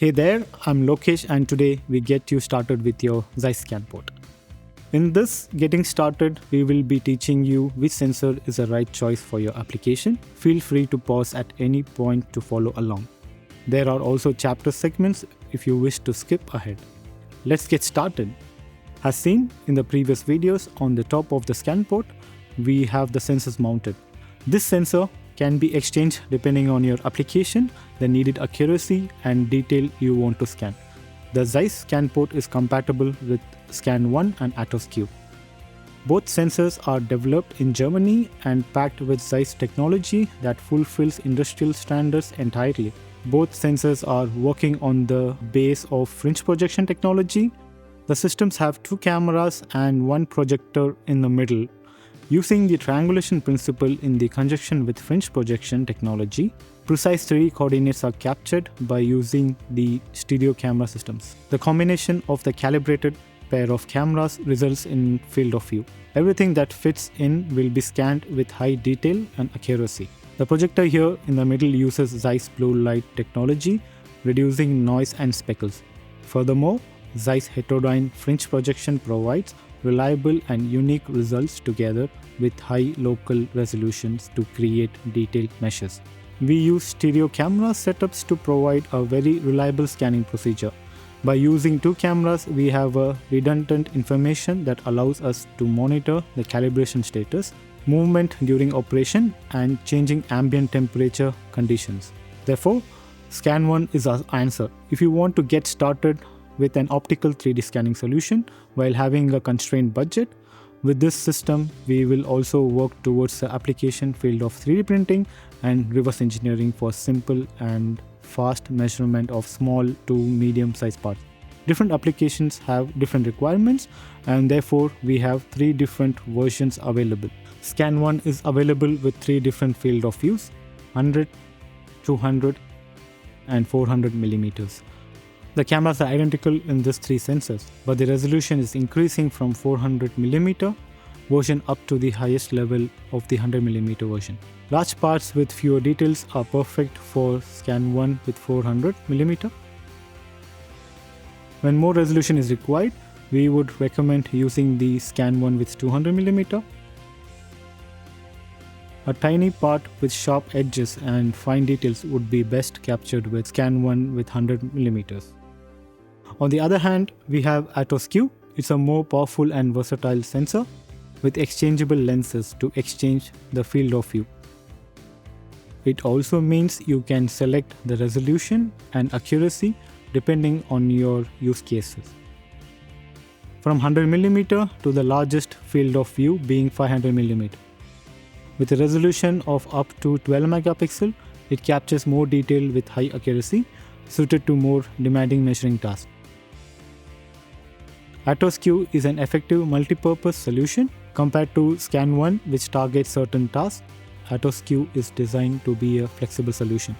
Hey there, I'm Lokesh and today we get you started with your ZEISS ScanPort. In this getting started, we will be teaching you which sensor is the right choice for your application. Feel free to pause at any point to follow along. There are also chapter segments if you wish to skip ahead. Let's get started. As seen in the previous videos, on the top of the ScanPort, we have the sensors mounted. This sensor can be exchanged depending on your application, the needed accuracy and detail you want to scan. The ZEISS ScanPort is compatible with Scan1 and ATOS Q. Both sensors are developed in Germany and packed with ZEISS technology that fulfills industrial standards entirely. Both sensors are working on the base of fringe projection technology. The systems have two cameras and one projector in the middle. Using the triangulation principle in the conjunction with fringe projection technology, precise 3D coordinates are captured by using the stereo camera systems. The combination of the calibrated pair of cameras results in field of view. Everything that fits in will be scanned with high detail and accuracy. The projector here in the middle uses ZEISS blue light technology, reducing noise and speckles. Furthermore, ZEISS heterodyne fringe projection provides reliable and unique results together with high local resolutions to create detailed meshes. We use stereo camera setups to provide a very reliable scanning procedure. By using two cameras, we have a redundant information that allows us to monitor the calibration status, movement during operation, and changing ambient temperature conditions. Therefore, Scan1 is our answer. If you want to get started with an optical 3D scanning solution while having a constrained budget, with this system, we will also work towards the application field of 3D printing and reverse engineering for simple and fast measurement of small to medium-sized parts. Different applications have different requirements, and therefore we have three different versions available. Scan1 is available with three different field of views: 100, 200, and 400 millimeters. The cameras are identical in these three sensors, but the resolution is increasing from 400mm version up to the highest level of the 100mm version. Large parts with fewer details are perfect for Scan1 with 400mm. When more resolution is required, we would recommend using the Scan1 with 200mm. A tiny part with sharp edges and fine details would be best captured with Scan1 with 100mm. On the other hand, we have ATOS Q. It's a more powerful and versatile sensor with exchangeable lenses to exchange the field of view. It also means you can select the resolution and accuracy depending on your use cases. From 100mm to the largest field of view being 500mm. With a resolution of up to 12 megapixel, it captures more detail with high accuracy, suited to more demanding measuring tasks. ATOS Q is an effective multi-purpose solution compared to Scan1, which targets certain tasks. ATOS Q is designed to be a flexible solution.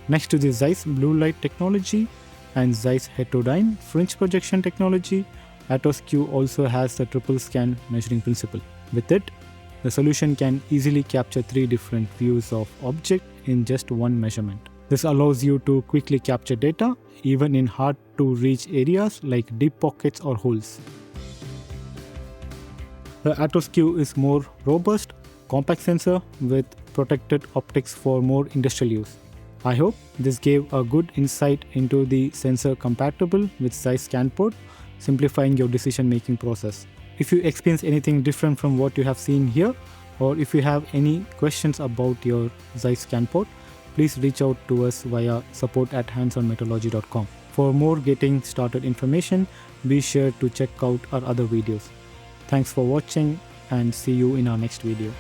Next to the ZEISS blue light technology and ZEISS heterodyne fringe projection technology, ATOS Q also has the triple scan measuring principle. With it, the solution can easily capture three different views of object in just one measurement. This allows you to quickly capture data, even in hard-to-reach areas like deep pockets or holes. The ATOS Q is more robust, compact sensor with protected optics for more industrial use. I hope this gave a good insight into the sensor compatible with ZEISS ScanPort, simplifying your decision-making process. If you experience anything different from what you have seen here, or if you have any questions about your ZEISS ScanPort, please reach out to us via support@handsonmetrology.com. For more getting started information, be sure to check out our other videos. Thanks for watching and see you in our next video.